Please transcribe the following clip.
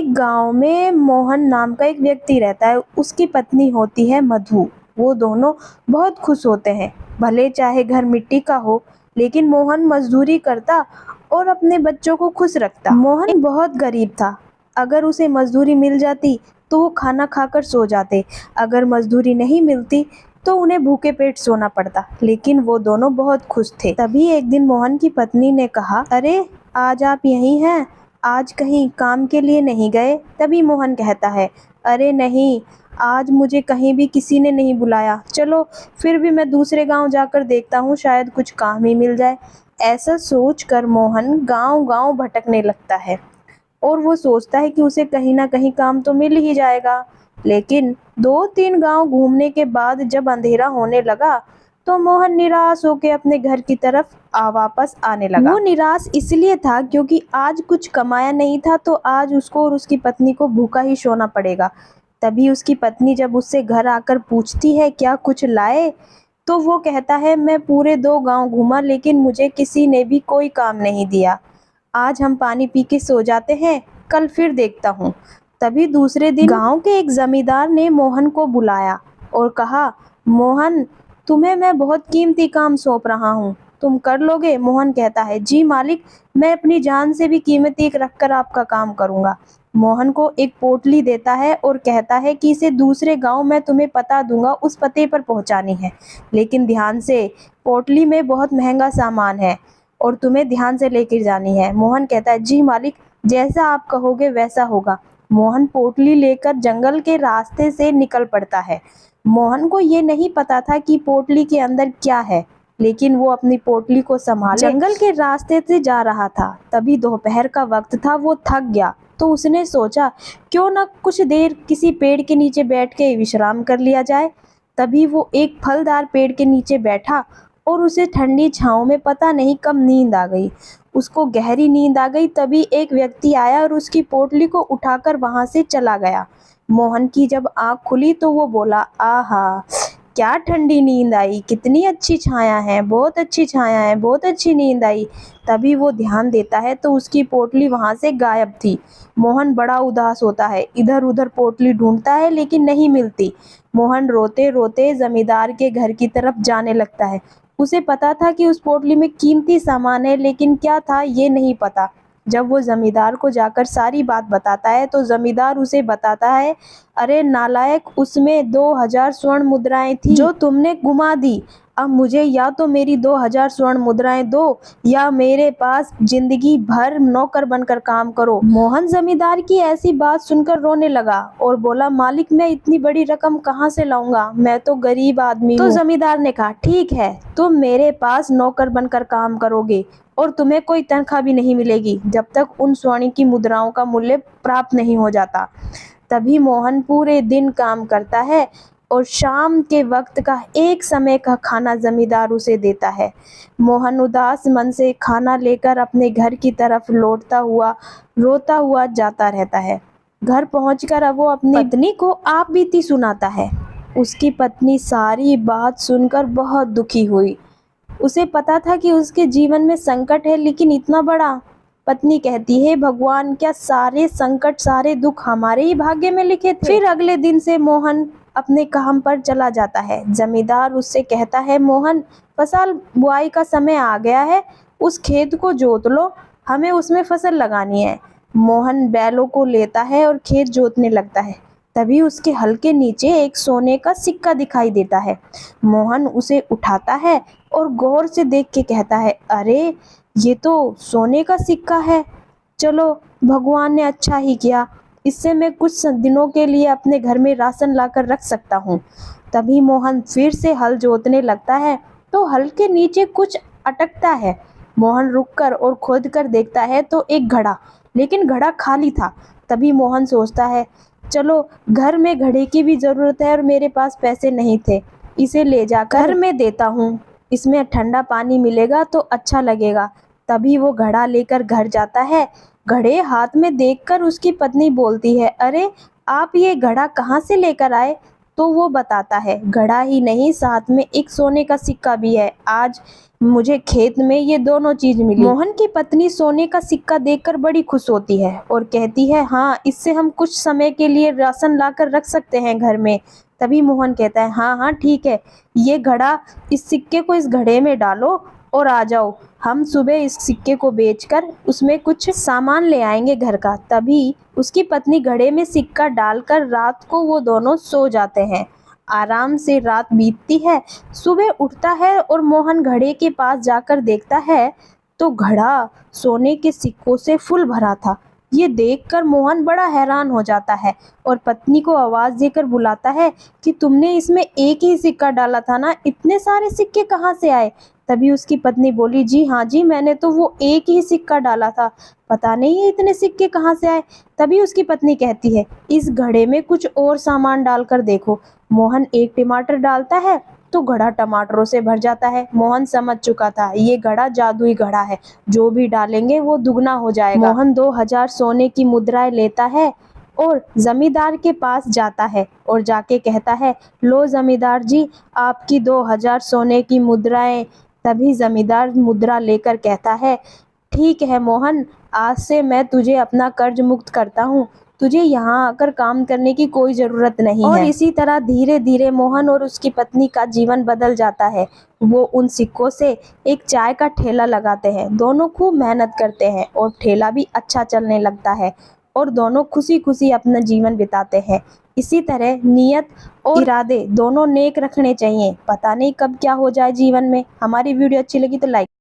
एक गांव में मोहन नाम का एक व्यक्ति रहता है। उसकी पत्नी होती है मधु। वो दोनों बहुत खुश होते हैं, भले चाहे घर मिट्टी का हो, लेकिन मोहन मजदूरी करता और अपने बच्चों को खुश रखता। मोहन बहुत गरीब था। अगर उसे मजदूरी मिल जाती तो वो खाना खाकर सो जाते। अगर मजदूरी नहीं मिलती तो उन्हें भूखे पेट सोना पड़ता। लेकिन वो दोनों बहुत खुश थे। तभी एक दिन मोहन की पत्नी ने कहा, अरे आज आप यहीं हैं, आज कहीं काम के लिए नहीं गए? तभी मोहन कहता है, अरे नहीं, आज मुझे कहीं भी किसी ने नहीं बुलाया। चलो फिर भी मैं दूसरे गांव जाकर देखता हूँ, शायद कुछ काम ही मिल जाए। ऐसा सोचकर मोहन गांव-गांव भटकने लगता है और वो सोचता है कि उसे कहीं ना कहीं काम तो मिल ही जाएगा। लेकिन 2-3 गांव घूमने के बाद जब अंधेरा होने लगा तो मोहन निराश होकर अपने घर की तरफ वापस आने लगा। वो निराश इसलिए था क्योंकि आज कुछ कमाया नहीं था, तो आज उसको और उसकी पत्नी को भूखा ही सोना पड़ेगा। तभी उसकी पत्नी जब उससे घर आकर पूछती है, क्या कुछ लाए? तो वो कहता है, मैं पूरे 2 गांव घूमा, लेकिन मुझे किसी ने भी कोई काम नहीं दिया। आज हम पानी पी के सो जाते हैं, कल फिर देखता हूँ। तभी दूसरे दिन गांव के एक जमींदार ने मोहन को बुलाया और कहा, मोहन, तुम्हें मैं बहुत कीमती काम सौंप रहा हूँ, तुम कर लोगे? मोहन कहता है, जी मालिक, मैं अपनी जान से भी कीमती रखकर आपका काम करूँगा। मोहन को एक पोटली देता है और कहता है कि इसे दूसरे गांव में तुम्हें पता दूंगा, उस पते पर पहुंचानी है। लेकिन ध्यान से, पोटली में बहुत महंगा सामान है और तुम्हें ध्यान से लेकर जानी है। मोहन कहता है, जी मालिक, जैसा आप कहोगे वैसा होगा। मोहन पोटली लेकर जंगल के रास्ते से निकल पड़ता है। मोहन को ये नहीं पता था कि पोटली के अंदर क्या है, लेकिन वो अपनी पोटली को संभाले जंगल के रास्ते से जा रहा था। तभी दोपहर का वक्त था, वो थक गया तो उसने सोचा, क्यों ना कुछ देर किसी पेड़ के नीचे बैठ के विश्राम कर लिया जाए। तभी वो एक फलदार पेड़ के नीचे बैठा और उसे ठंडी छांव में पता नहीं कब नींद आ गई। उसको गहरी नींद आ गई। तभी एक व्यक्ति आया और उसकी पोटली को उठाकर वहां से चला गया। मोहन की जब आंख खुली तो वो बोला, आहा, क्या ठंडी नींद आई, कितनी अच्छी छाया है, बहुत अच्छी छाया है, बहुत अच्छी नींद आई। तभी वो ध्यान देता है तो उसकी पोटली वहां से गायब थी। मोहन बड़ा उदास होता है, इधर उधर पोटली ढूंढता है लेकिन नहीं मिलती। मोहन रोते रोते जमींदार के घर की तरफ जाने लगता है। उसे पता था कि उस पोटली में कीमती सामान है, लेकिन क्या था ये नहीं पता। जब वो जमींदार को जाकर सारी बात बताता है तो जमींदार उसे बताता है, अरे नालायक, उसमें 2000 स्वर्ण मुद्राएं थी जो तुमने गुमा दी। अब मुझे या तो मेरी 2000 स्वर्ण मुद्राएं दो या मेरे पास जिंदगी भर नौकर बनकर काम करो। मोहन जमींदार की ऐसी बात सुनकर रोने लगा और बोला, मालिक, मैं इतनी बड़ी रकम कहाँ से लाऊंगा, मैं तो गरीब आदमी हूँ। तो जमींदार ने कहा, ठीक है, तुम मेरे पास नौकर बनकर काम करोगे और तुम्हें कोई तनख्वाह भी नहीं मिलेगी जब तक उन स्वर्ण की मुद्राओं का मूल्य प्राप्त नहीं हो जाता। तभी मोहन पूरे दिन काम करता है और शाम के वक्त का एक समय का खाना जमींदार उसे देता है। मोहन उदास मन से खाना लेकर अपने घर की तरफ लौटता हुआ रोता हुआ जाता रहता है। घर पहुंचकर अब वो अपनी पत्नी को आप बीती सुनाता है। उसकी पत्नी सारी बात सुनकर बहुत दुखी हुई। उसे पता था कि उसके जीवन में संकट है, लेकिन इतना बड़ा। पत्नी कहती है, भगवान, क्या सारे संकट, सारे दुख हमारे ही भाग्य में लिखे थे? फिर अगले दिन से मोहन अपने काम पर चला जाता है। जमींदार उससे कहता है, मोहन, फसल बुआई का समय आ गया है, उस खेत को जोत लो, हमें उसमें फसल लगानी है। मोहन बैलों को लेता है और खेत जोतने लगता है। तभी उसके हल के नीचे एक सोने का सिक्का दिखाई देता है। मोहन उसे उठाता है और गौर से देख के कहता है, अरे ये तो सोने का सिक्का है। चलो, भगवान ने अच्छा ही किया, इससे मैं कुछ दिनों के लिए अपने घर में राशन लाकर रख सकता हूँ। तभी मोहन फिर से हल जोतने लगता है तो हल के नीचे कुछ अटकता है। मोहन रुककर और खोद कर देखता है तो एक घड़ा, लेकिन घड़ा खाली था। तभी मोहन सोचता है, चलो, घर में घड़े की भी जरूरत है और मेरे पास पैसे नहीं थे, इसे ले जाकर घर में देता हूँ, इसमें ठंडा पानी मिलेगा तो अच्छा लगेगा। तभी वो घड़ा लेकर घर जाता है। घड़े हाथ में देखकर उसकी पत्नी बोलती है, अरे आप ये घड़ा कहाँ से लेकर आए? तो वो बताता है, घड़ा ही नहीं साथ में एक सोने का सिक्का भी है, आज मुझे खेत में ये दोनों चीज मिली। मोहन की पत्नी सोने का सिक्का देखकर बड़ी खुश होती है और कहती है, हाँ, इससे हम कुछ समय के लिए राशन लाकर रख सकते हैं घर में। तभी मोहन कहता है, हाँ हाँ ठीक है, ये घड़ा, इस सिक्के को इस घड़े में डालो और आ जाओ, हम सुबह इस सिक्के को बेचकर उसमें कुछ सामान ले आएंगे घर का। तभी उसकी पत्नी घड़े में सिक्का डालकर रात को वो दोनों सो जाते हैं। आराम से रात बीतती है, सुबह उठता है और मोहन घड़े के पास जाकर देखता है तो घड़ा सोने के सिक्कों से फुल भरा था। ये देखकर मोहन बड़ा हैरान हो जाता है और पत्नी को आवाज देकर बुलाता है कि तुमने इसमें एक ही सिक्का डाला था ना, इतने सारे सिक्के कहाँ से आए? तभी उसकी पत्नी बोली, जी हाँ जी, मैंने तो वो एक ही सिक्का डाला था, पता नहीं इतने सिक्के कहाँ से आए। तभी उसकी पत्नी कहती है, इस घड़े में कुछ और सामान डालकर देखो। मोहन एक टमाटर डालता है तो घड़ा टमाटरों से भर जाता है। मोहन समझ चुका था, ये घड़ा जादुई घड़ा है, जो भी डालेंगे वो दुगना हो जाएगा। मोहन 2000 सोने की मुद्राएं लेता है और जमींदार के पास जाता है और जाके कहता है, लो जमींदार जी, आपकी 2000 सोने की मुद्राएं। तभी जमींदार मुद्रा लेकर कहता है, ठीक है मोहन, आज से मैं तुझे अपना कर्ज मुक्त करता हूँ, तुझे यहाँ आकर काम करने की कोई जरूरत नहीं है। और इसी तरह धीरे धीरे मोहन और उसकी पत्नी का जीवन बदल जाता है। वो उन सिक्कों से एक चाय का ठेला लगाते हैं, दोनों खूब मेहनत करते हैं और ठेला भी अच्छा चलने लगता है और दोनों खुशी खुशी अपना जीवन बिताते हैं। इसी तरह नियत और इरादे दोनों नेक रखने चाहिए, पता नहीं कब क्या हो जाए जीवन में। हमारी वीडियो अच्छी लगी तो लाइक